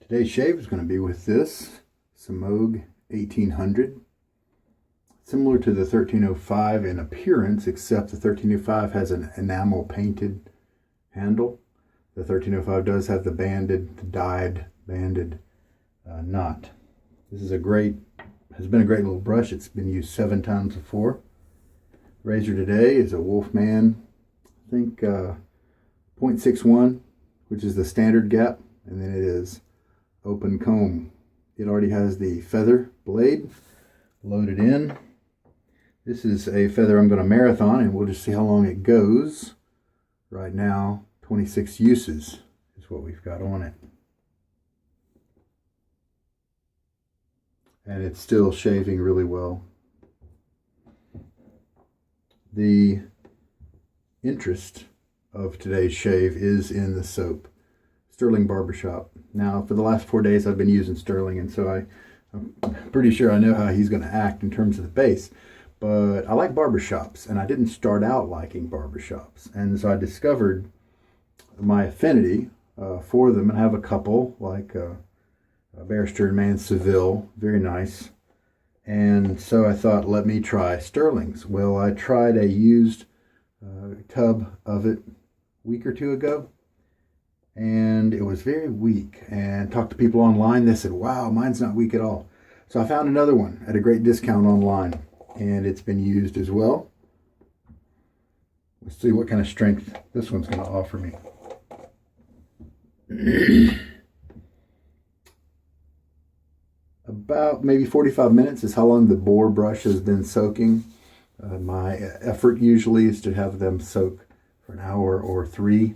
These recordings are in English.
Today's shave is going to be with this Semogue 1800. Similar to the 1305 in appearance, except the 1305 has an enamel painted handle. The 1305 does have the dyed banded knot. This is has been a great little brush. It's been used 7 times before. Razor today is a Wolfman, I think 0.61, which is the standard gap, and then it is open comb. It already has the feather blade loaded in. This is a feather I'm going to marathon, and we'll just see how long it goes. Right now, 26 uses is what we've got on it. And it's still shaving really well. The interest of today's shave is in the soap, Stirling Barbershop. Now, for the last 4 days, I've been using Stirling, and so I'm pretty sure I know how he's going to act in terms of the base. But I like barbershops, and I didn't start out liking barbershops. And so I discovered my affinity for them, and I have a couple, like Barrister and Man Seville, very nice. And so I thought, let me try Stirling's. Well, I tried a used tub of it a week or two ago, and it was very weak. And talked to people online, they said, wow, mine's not weak at all. So I found another one at a great discount online, and it's been used as well. Let's see what kind of strength this one's going to offer me. About maybe 45 minutes is how long the Boar brush has been soaking. My effort usually is to have them soak for an hour or 3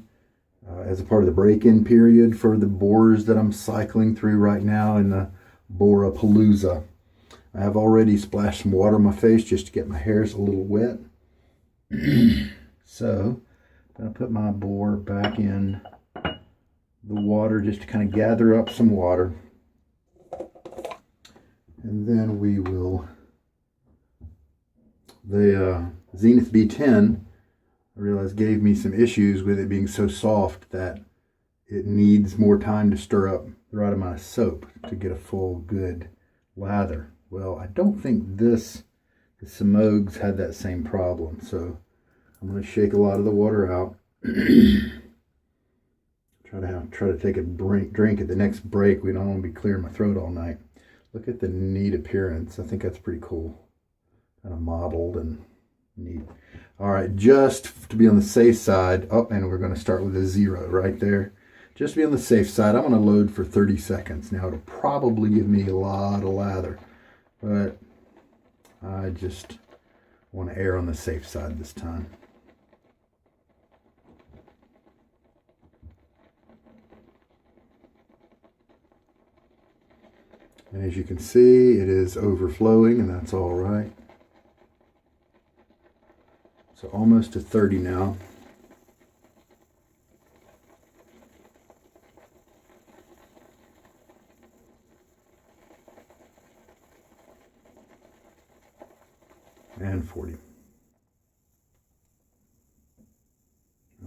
as a part of the break-in period for the boars that I'm cycling through right now in the Boarapalooza. I have already splashed some water on my face just to get my hairs a little wet. So I'm going to put my Boar back in the water just to kind of gather up some water. And then we will, the Zenith B10, I realized gave me some issues with it being so soft that it needs more time to stir up the right amount of soap to get a full good lather. Well, I don't think the Semogues had that same problem, so I'm going to shake a lot of the water out. Try to take a drink at the next break. We don't want to be clearing my throat all night. Look at the neat appearance. I think that's pretty cool. Kind of modeled and neat. All right, just to be on the safe side. Oh, and we're going to start with a 0 right there. Just to be on the safe side, I'm going to load for 30 seconds. Now, it'll probably give me a lot of lather, but I just want to err on the safe side this time. And as you can see, it is overflowing, and that's all right. So almost to 30 now. And 40.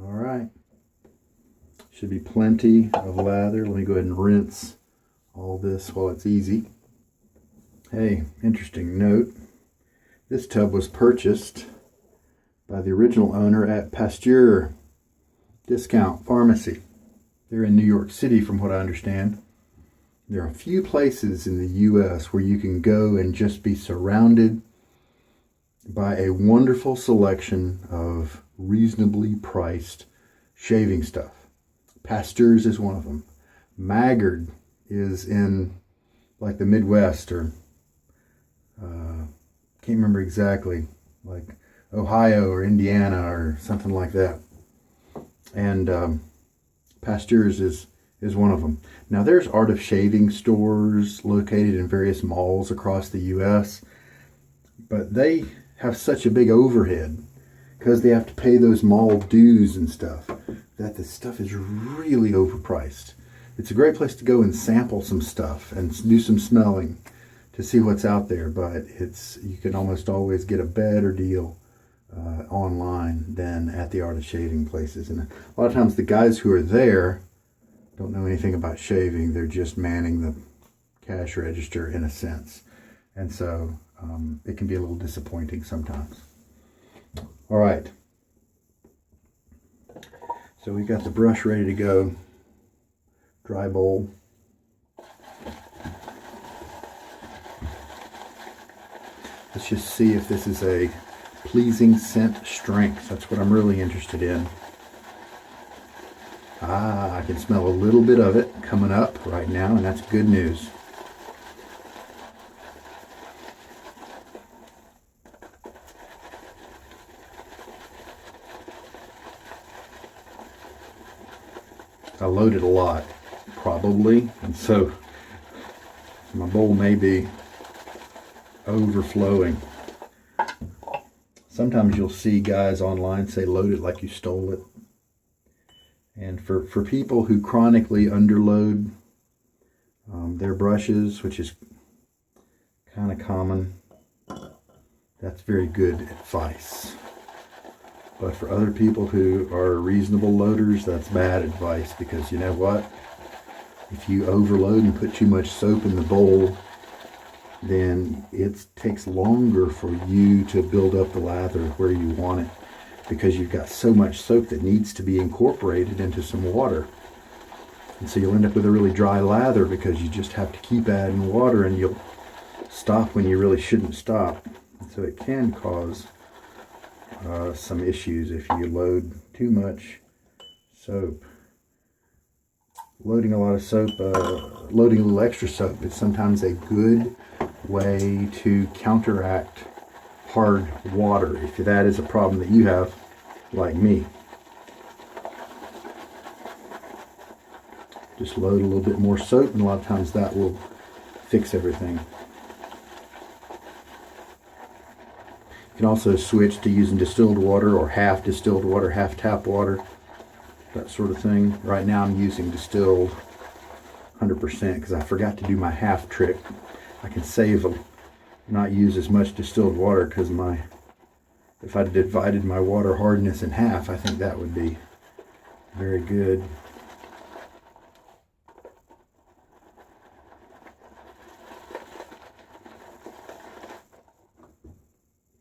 All right. Should be plenty of lather. Let me go ahead and rinse all this while it's easy. Hey, interesting note. This tub was purchased by the original owner at Pasteur Discount Pharmacy. They're in New York City, from what I understand. There are a few places in the U.S. where you can go and just be surrounded by a wonderful selection of reasonably priced shaving stuff. Pasteur's is one of them. Maggard is in like the Midwest, or can't remember exactly, like Ohio or Indiana or something like that. And Pasteur's is one of them. Now, there's Art of Shaving stores located in various malls across the U.S., but they have such a big overhead because they have to pay those mall dues and stuff that the stuff is really overpriced. It's a great place to go and sample some stuff and do some smelling to see what's out there, but you can almost always get a better deal online than at the Art of Shaving places. And a lot of times the guys who are there don't know anything about shaving. They're just manning the cash register in a sense. And so it can be a little disappointing sometimes. All right. So we've got the brush ready to go. Dry bowl. Let's just see if this is a pleasing scent strength. That's what I'm really interested in. I can smell a little bit of it coming up right now, and that's good news. I loaded a lot, probably, and so my bowl may be overflowing. Sometimes you'll see guys online say load it like you stole it. And for people who chronically underload their brushes, which is kind of common, that's very good advice. But for other people who are reasonable loaders, that's bad advice, because you know what? If you overload and put too much soap in the bowl, then it takes longer for you to build up the lather where you want it, because you've got so much soap that needs to be incorporated into some water. And so you'll end up with a really dry lather because you just have to keep adding water, and you'll stop when you really shouldn't stop. And so it can cause some issues if you load too much soap. Loading a lot of soap, loading a little extra soap is sometimes a good way to counteract hard water, if that is a problem that you have, like me. Just load a little bit more soap, and a lot of times that will fix everything. You can also switch to using distilled water, or half distilled water, half tap water, that sort of thing. Right now I'm using distilled 100% because I forgot to do my half trick. I can save not use as much distilled water, because if I divided my water hardness in half, I think that would be very good.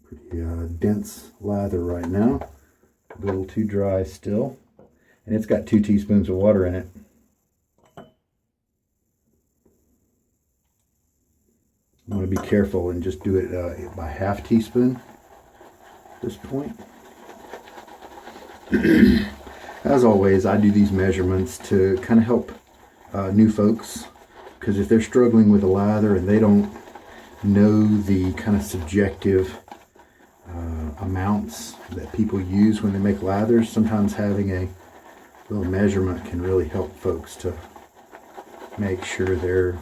Pretty dense lather right now. A little too dry still. And it's got 2 teaspoons of water in it. I want to be careful and just do it by half teaspoon at this point. As always, I do these measurements to kind of help new folks, because if they're struggling with a lather and they don't know the kind of subjective amounts that people use when they make lathers, sometimes having a little measurement can really help folks to make sure they're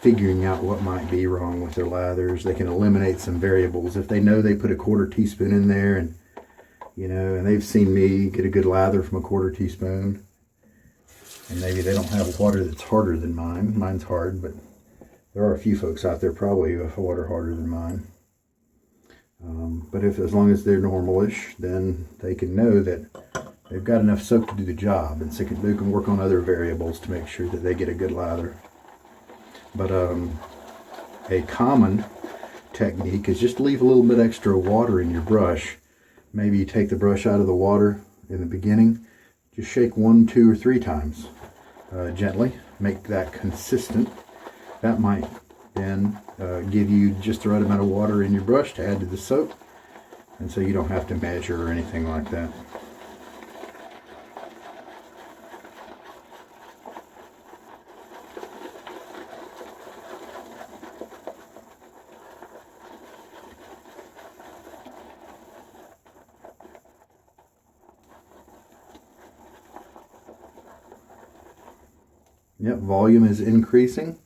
figuring out what might be wrong with their lathers. They can eliminate some variables. If they know they put a 1/4 teaspoon in there, and and they've seen me get a good lather from a 1/4 teaspoon, and maybe they don't have water that's harder than mine. Mine's hard, but there are a few folks out there probably who have water harder than mine. But as long as they're normalish, then they can know that they've got enough soap to do the job, and so they can work on other variables to make sure that they get a good lather. But a common technique is just leave a little bit extra water in your brush. Maybe you take the brush out of the water in the beginning, just shake 1, 2, or 3 times gently. Make that consistent. That might then give you just the right amount of water in your brush to add to the soap, and so you don't have to measure or anything like that. Yep, volume is increasing.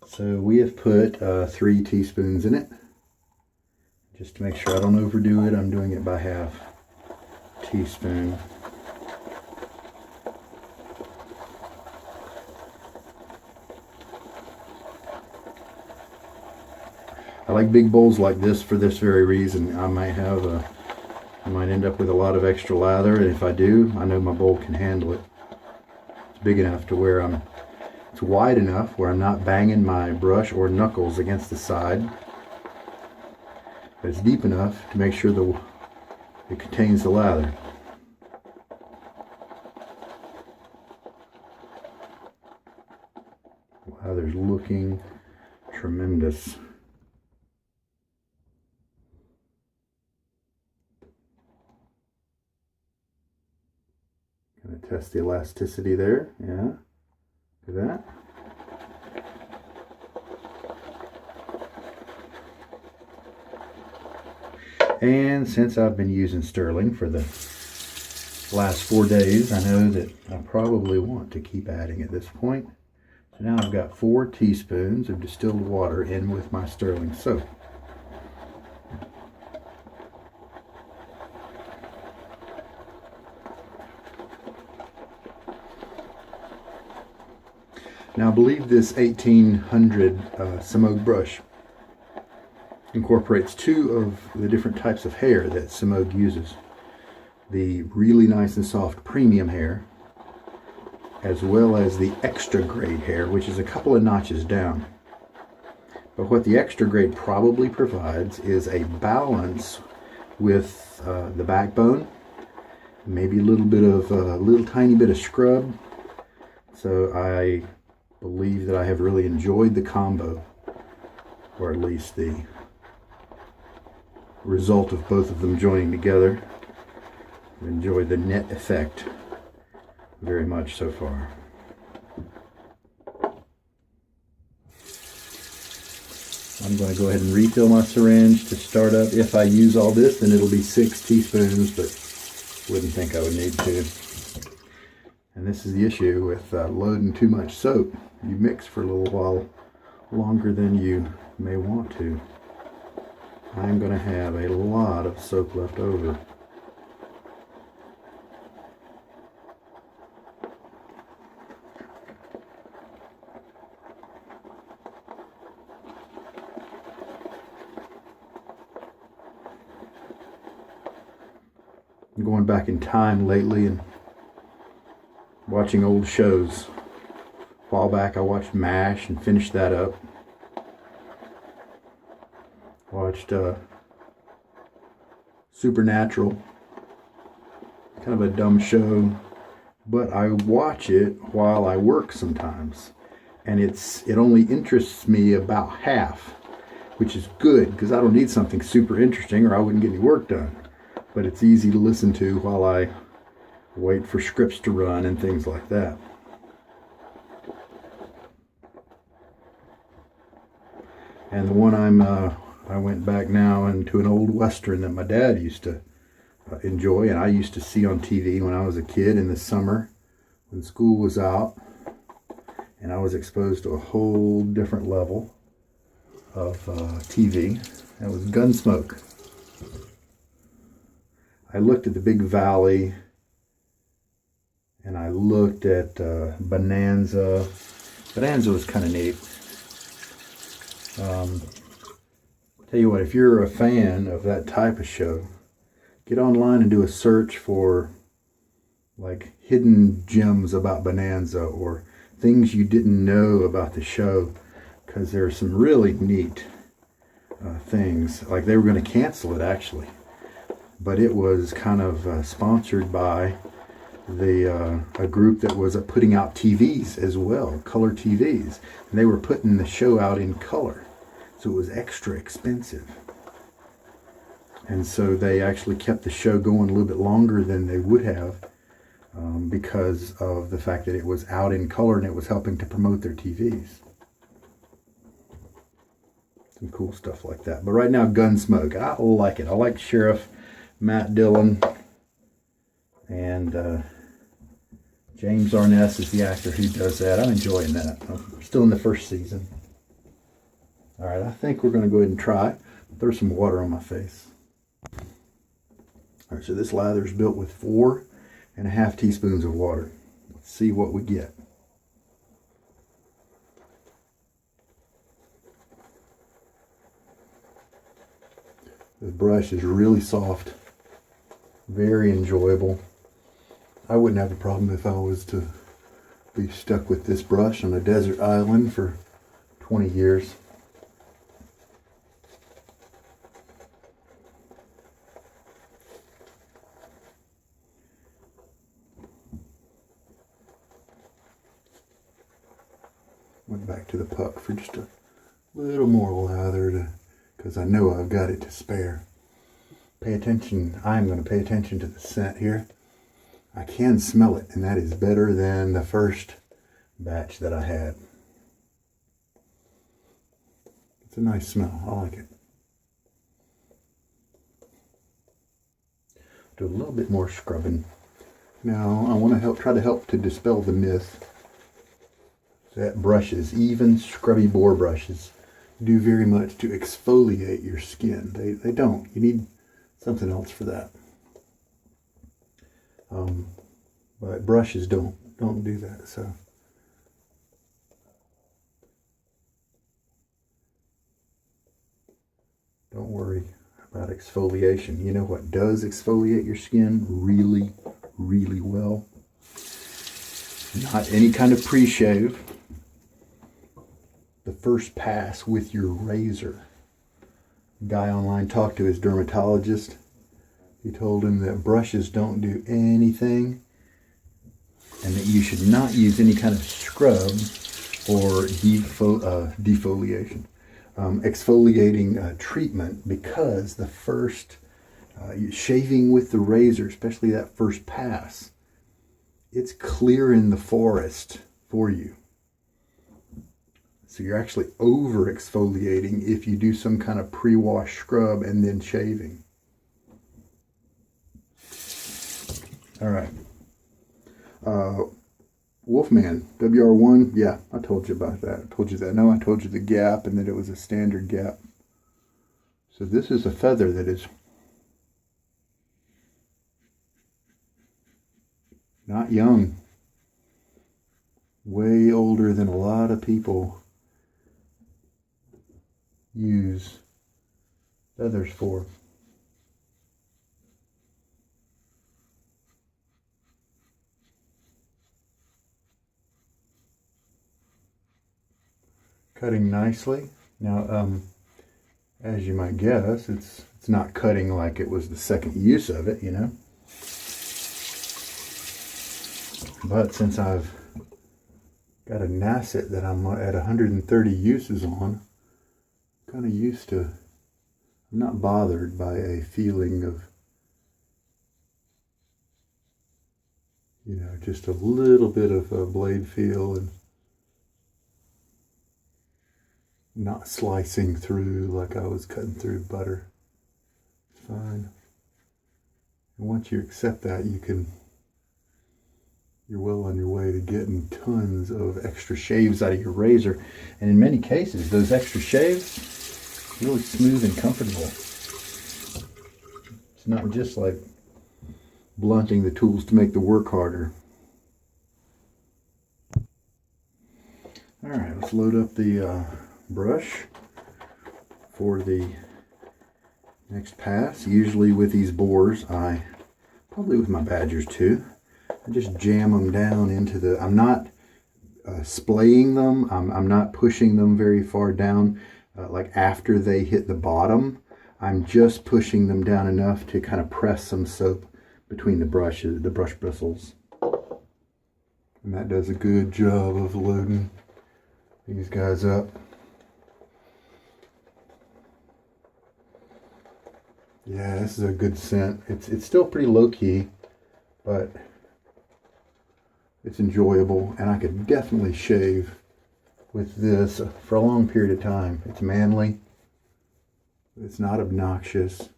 So we have put 3 teaspoons in it. Just to make sure I don't overdo it, I'm doing it by half teaspoon. I like big bowls like this for this very reason. I might end up with a lot of extra lather, and if I do, I know my bowl can handle it. It's big enough to where it's wide enough where I'm not banging my brush or knuckles against the side. But it's deep enough to make sure it contains the lather. Lather's looking tremendous. Gonna test the elasticity there. Yeah, look at that. And since I've been using Stirling for the last 4 days, I know that I probably want to keep adding at this point. So now I've got 4 teaspoons of distilled water in with my Stirling soap. Now I believe this 1800 Semogue brush incorporates 2 of the different types of hair that Semogue uses. The really nice and soft premium hair, as well as the extra grade hair, which is a couple of notches down. But what the extra grade probably provides is a balance with the backbone, maybe a little tiny bit of scrub. So I believe that I have really enjoyed the combo, or at least the result of both of them joining together. I've enjoyed the net effect very much so far. I'm going to go ahead and refill my syringe to start up. If I use all this, then it'll be 6 teaspoons, but wouldn't think I would need to. And this is the issue with loading too much soap. You mix for a little while longer than you may want to. I'm going to have a lot of soap left over. I'm going back in time lately and watching old shows. A while back I watched MASH and finished that up. Watched Supernatural, kind of a dumb show, but I watch it while I work sometimes, and it only interests me about half, which is good because I don't need something super interesting or I wouldn't get any work done. But it's easy to listen to while I wait for scripts to run and things like that. And the one I went back now into an old Western that my dad used to enjoy, and I used to see on TV when I was a kid in the summer when school was out, and I was exposed to a whole different level of TV. That was Gunsmoke. I looked at the Big Valley, and I looked at Bonanza. Bonanza was kind of neat. Tell you what, if you're a fan of that type of show, get online and do a search for like hidden gems about Bonanza or things you didn't know about the show, because there are some really neat things. Like they were going to cancel it actually, but it was kind of sponsored by a group that was putting out TVs as well, color TVs, and they were putting the show out in color. So it was extra expensive. And so they actually kept the show going a little bit longer than they would have because of the fact that it was out in color and it was helping to promote their TVs. Some cool stuff like that. But right now, Gunsmoke, I like it. I like Sheriff Matt Dillon, and James Arness is the actor who does that. I'm enjoying that. I'm still in the first season. All right, I think we're going to go ahead and try. Throw some water on my face. All right, so this lather is built with 4.5 teaspoons of water. Let's see what we get. This brush is really soft, very enjoyable. I wouldn't have a problem if I was to be stuck with this brush on a desert island for 20 years. Went back to the puck for just a little more lather because I know I've got it to spare. Pay attention. I'm going to pay attention to the scent here. I can smell it, and that is better than the first batch that I had. It's a nice smell. I like it. Do a little bit more scrubbing. Now I want to try to help to dispel the myth that brushes, even scrubby Boar brushes, do very much to exfoliate your skin. They don't. You need something else for that. But brushes don't do that. So don't worry about exfoliation. You know what does exfoliate your skin really, really well? Not any kind of pre-shave. The first pass with your razor. A guy online talked to his dermatologist. He told him that brushes don't do anything and that you should not use any kind of scrub or defoliation, exfoliating treatment, because the first shaving with the razor, especially that first pass, it's clearing the forest for you. So you're actually over exfoliating if you do some kind of pre-wash scrub and then shaving. All right. Wolfman WR1, yeah, I told you about that. I told you that. No, I told you the gap and that it was a standard gap. So this is a feather that is not young. Way older than a lot of people use feathers for. Cutting nicely. Now, as you might guess, it's not cutting like it was the second use of it, you know. But since I've got a nasset that I'm at 130 uses on, I'm kind of used to, I'm not bothered by a feeling of, you know, just a little bit of a blade feel and not slicing through like I was cutting through butter. It's fine. And once you accept that, you're well on your way to getting tons of extra shaves out of your razor. And in many cases, those extra shaves, really smooth and comfortable. It's not just like blunting the tools to make the work harder. All right, let's load up the brush for the next pass. Usually with these boars, probably with my badgers too, I just jam them down into the, I'm not splaying them, I'm not pushing them very far down like after they hit the bottom. I'm just pushing them down enough to kind of press some soap between the brushes, the brush bristles. And that does a good job of loading these guys up. Yeah, this is a good scent. It's still pretty low key, but it's enjoyable, and I could definitely shave with this for a long period of time. It's manly. It's not obnoxious.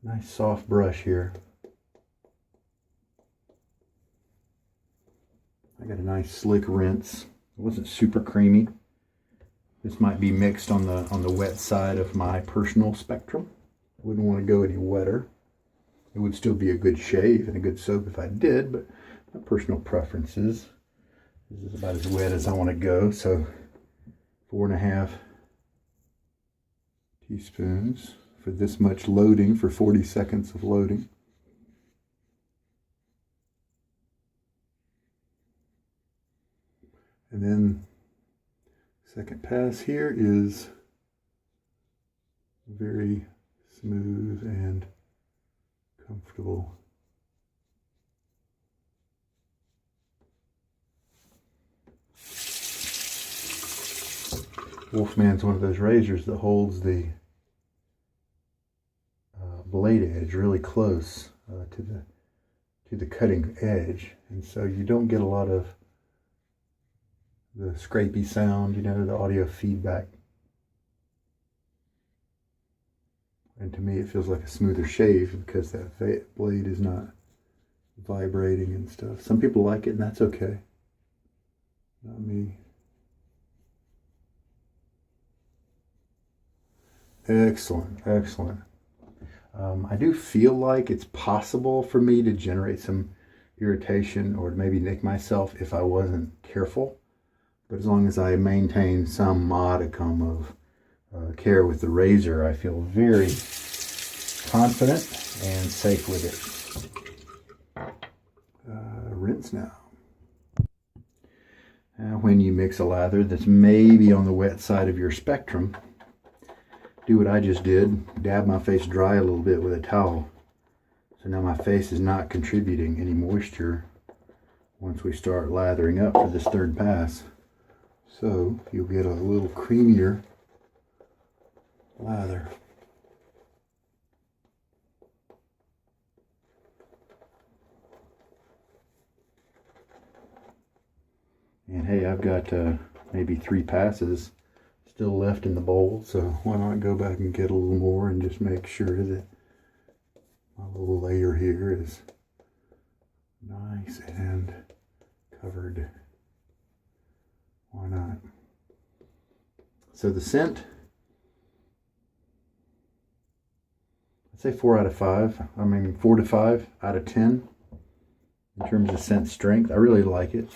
Nice soft brush here. I got a nice slick rinse. It wasn't super creamy. This might be mixed on the wet side of my personal spectrum. I wouldn't want to go any wetter. It would still be a good shave and a good soap if I did, but my personal preferences. This is about as wet as I want to go, so 4.5 teaspoons for this much loading, for 40 seconds of loading. And then second pass here is very smooth and comfortable. Wolfman's one of those razors that holds the blade edge really close to the cutting edge, and so you don't get a lot of the scrapey sound, you know, the audio feedback. And to me it feels like a smoother shave because that blade is not vibrating and stuff. Some people like it, and that's okay. Not me. Excellent, excellent. I do feel like it's possible for me to generate some irritation or maybe nick myself if I wasn't careful. But as long as I maintain some modicum of care with the razor, I feel very confident and safe with it. Rinse now. Now, when you mix a lather that's maybe on the wet side of your spectrum, do what I just did, dab my face dry a little bit with a towel. So now my face is not contributing any moisture once we start lathering up for this third pass. So you'll get a little creamier lather. And hey, I've got maybe 3 passes still left in the bowl, so why not go back and get a little more and just make sure that my little layer here is nice and covered. Why not? So the scent, I'd say 4 out of 5. I mean 4 to 5 out of 10 in terms of scent strength. I really like it.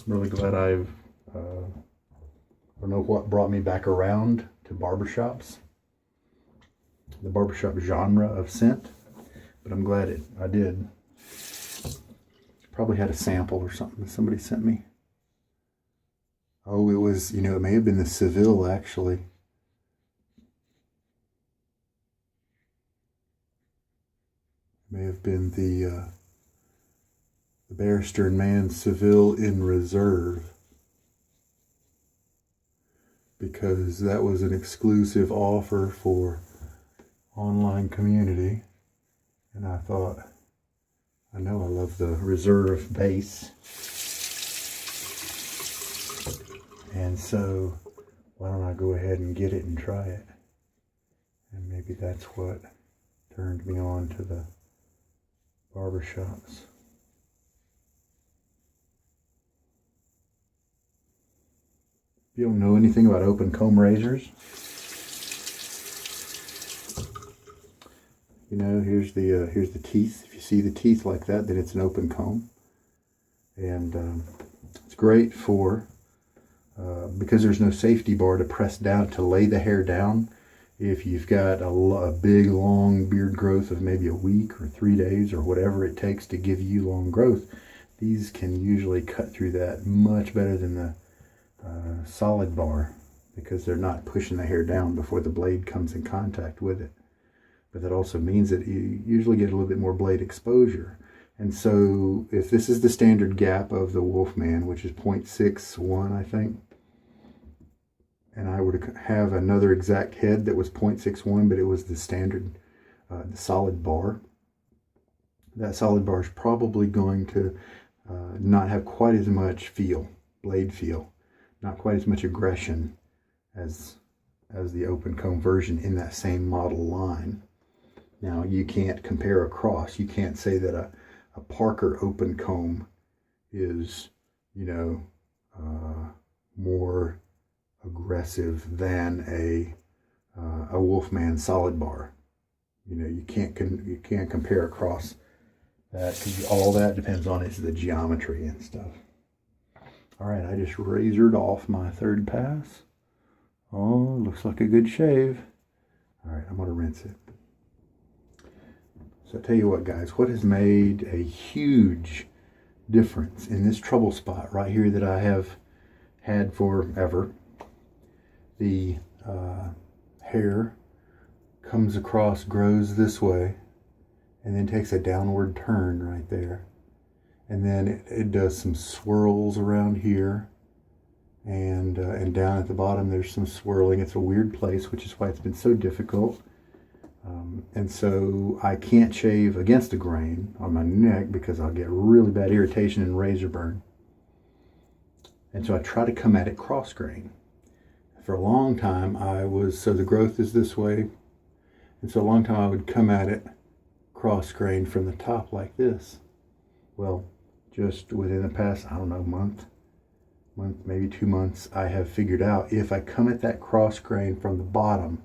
I'm really glad I don't know what brought me back around to barbershops, the barbershop genre of scent, but I'm glad I did. Probably had a sample or something that somebody sent me. Oh, it was, you know, it may have been the Seville, actually. It may have been the Barrister and Man Seville in Reserve, because that was an exclusive offer for online community, and I thought, I know I love the Reserve base, and so why don't I go ahead and get it and try it? And maybe that's what turned me on to the barbershops. If you don't know anything about open comb razors, you know, here's the teeth. If you see the teeth like that, then it's an open comb, and it's great for because there's no safety bar to press down to lay the hair down. If you've got a big long beard growth of maybe a week or 3 days or whatever it takes to give you long growth, these can usually cut through that much better than the solid bar, because they're not pushing the hair down before the blade comes in contact with it. But that also means that you usually get a little bit more blade exposure. And so if this is the standard gap of the Wolfman, which is 0.61, I think, and I were to have another exact head that was 0.61, but it was the standard, the solid bar, that solid bar is probably going to not have quite as much feel, blade feel, not quite as much aggression as the open comb version in that same model line. Now, you can't compare across. You can't say that a Parker open comb is, you know, more aggressive than a Wolfman solid bar. You know, you can't compare across that, because all that depends on is the geometry and stuff. All right, I just razored off my third pass Oh, looks like a good shave. All right, I'm going to rinse it. So I tell you what, guys, what has made a huge difference in this trouble spot right here that I have had forever. The hair comes across, grows this way, and then takes a downward turn right there. And then it does some swirls around here, and down at the bottom there's some swirling. It's a weird place, which is why it's been so difficult. And so I can't shave against the grain on my neck because I'll get really bad irritation and razor burn. And so I try to come at it cross grain. For a long time so the growth is this way, and so a long time I would come at it cross grain from the top like this. Well, just within the past, I don't know, month, maybe 2 months, I have figured out if I come at that cross grain from the bottom,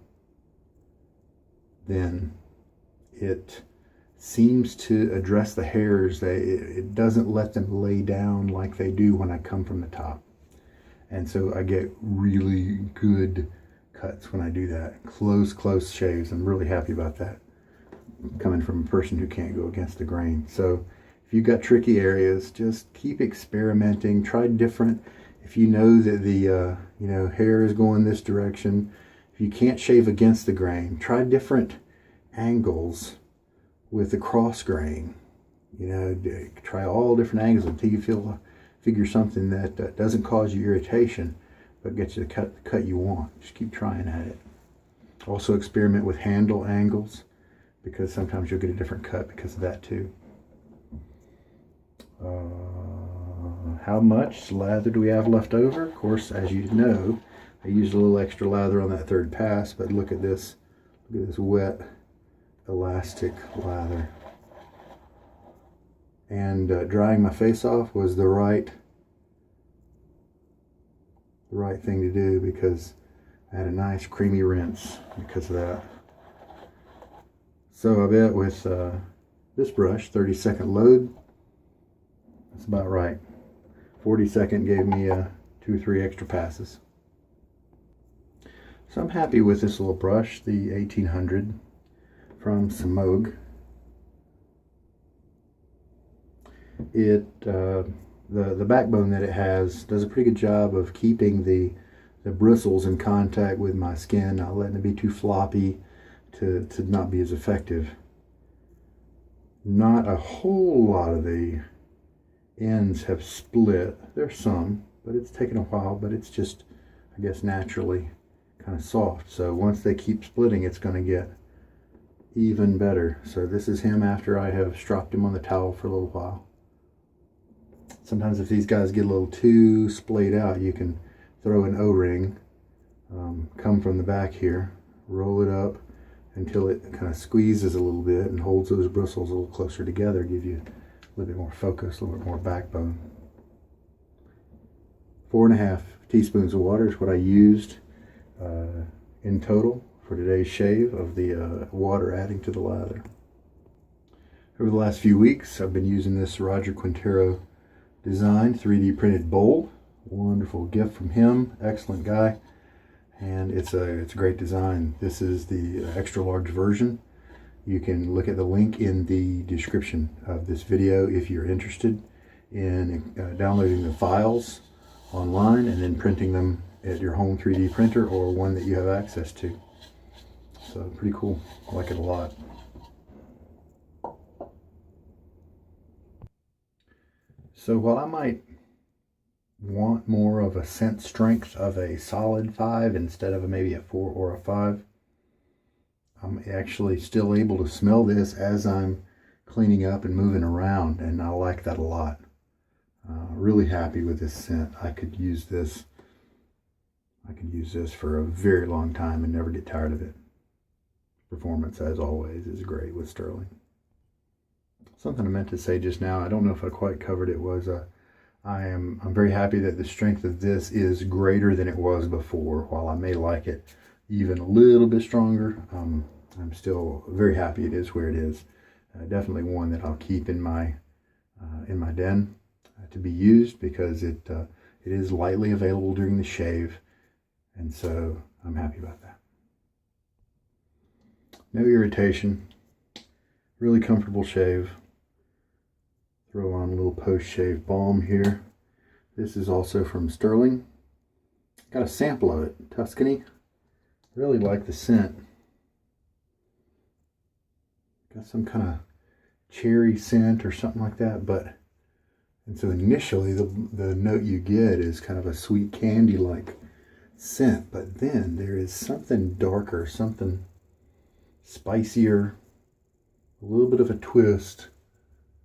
then it seems to address the hairs. It doesn't let them lay down like they do when I come from the top. And so I get really good cuts when I do that. Close shaves. I'm really happy about that, coming from a person who can't go against the grain. So if you've got tricky areas, just keep experimenting. Try different. If you know that the hair is going this direction, if you can't shave against the grain, try different angles with the cross grain. Try all different angles until you figure something that doesn't cause you irritation, but gets you the cut you want. Just keep trying at it. Also experiment with handle angles, because sometimes you'll get a different cut because of that too. How much lather do we have left over? Of course, as you know, I used a little extra lather on that third pass, but look at this. Look at this wet elastic lather. And drying my face off was the right thing to do, because I had a nice creamy rinse because of that. So I bet with this brush, 30-second load, that's about right. 40-second gave me 2 or 3 extra passes. So I'm happy with this little brush, the 1800 from Semogue. The backbone that it has does a pretty good job of keeping the bristles in contact with my skin, not letting it be too floppy to not be as effective. Not a whole lot of the ends have split. There's some, but it's taken a while, but it's just, I guess, naturally kind of soft. So once they keep splitting, it's going to get even better. So this is him after I have stropped him on the towel for a little while. Sometimes if these guys get a little too splayed out, you can throw an O-ring, come from the back here, roll it up until it kind of squeezes a little bit and holds those bristles a little closer together, give you a little bit more focus, a little bit more backbone. 4.5 teaspoons of water is what I used in total for today's shave of the water adding to the lather. Over the last few weeks, I've been using this Roger Quintero design 3D printed bowl. Wonderful gift from him, excellent guy, and it's a great design. This is the extra large version. You can look at the link in the description of this video if you're interested in downloading the files online and then printing them at your home 3D printer or one that you have access to. So pretty cool. I like it a lot. So while I might want more of a scent strength of a solid 5 instead of maybe a 4 or a 5, I'm actually still able to smell this as I'm cleaning up and moving around, and I like that a lot. Really happy with this scent. I could use this for a very long time and never get tired of it. Performance, as always, is great with Stirling. Something I meant to say just now, I don't know if I quite covered it, was I'm very happy that the strength of this is greater than it was before. While I may like it even a little bit stronger, I'm still very happy it is where it is. Definitely one that I'll keep in my den to be used, because it is lightly available during the shave, and so I'm happy about that. No irritation. Really comfortable shave. Throw on a little post-shave balm here. This is also from Stirling. Got a sample of it, Tuscany. Really like the scent. Got some kind of cherry scent or something like that, and so initially the note you get is kind of a sweet candy-like scent, but then there is something darker, something spicier, a little bit of a twist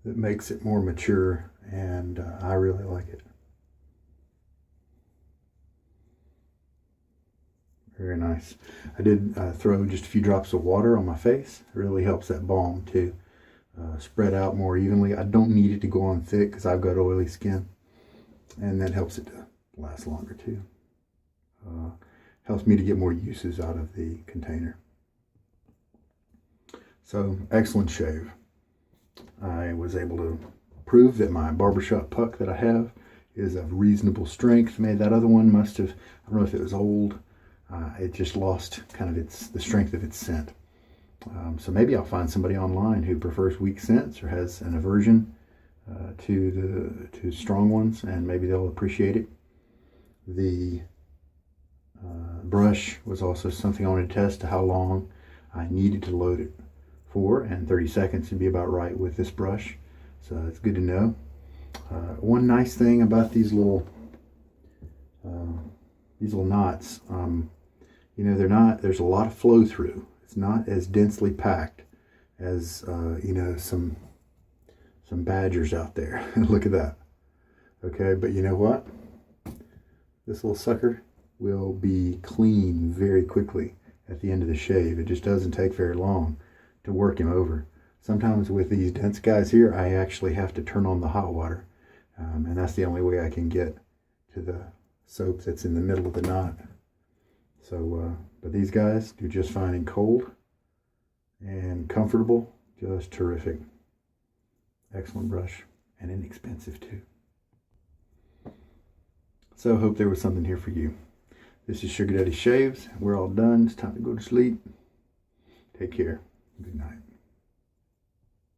that makes it more mature, and I really like it. Very nice. I did throw just a few drops of water on my face. It really helps that balm to spread out more evenly. I don't need it to go on thick because I've got oily skin, and that helps it to last longer too. Helps me to get more uses out of the container. So, excellent shave. I was able to prove that my barbershop puck that I have is of reasonable strength. Maybe that other one must have, I don't know if it was old. It just lost kind of the strength of its scent. So maybe I'll find somebody online who prefers weak scents or has an aversion to strong ones, and maybe they'll appreciate it. The brush was also something I wanted to test, how long I needed to load it for, and 30 seconds would be about right with this brush. So it's good to know. One nice thing about these little knots, you know, there's a lot of flow through. It's not as densely packed as you know, some badgers out there. Look at that. Okay, but you know what? This little sucker will be clean very quickly at the end of the shave. It just doesn't take very long to work him over. Sometimes with these dense guys here, I actually have to turn on the hot water, and that's the only way I can get to the soap that's in the middle of the knot. So, but these guys do just fine in cold and comfortable. Just terrific. Excellent brush, and inexpensive too. So, hope there was something here for you. This is Sugar Daddy Shaves. We're all done. It's time to go to sleep. Take care. Good night.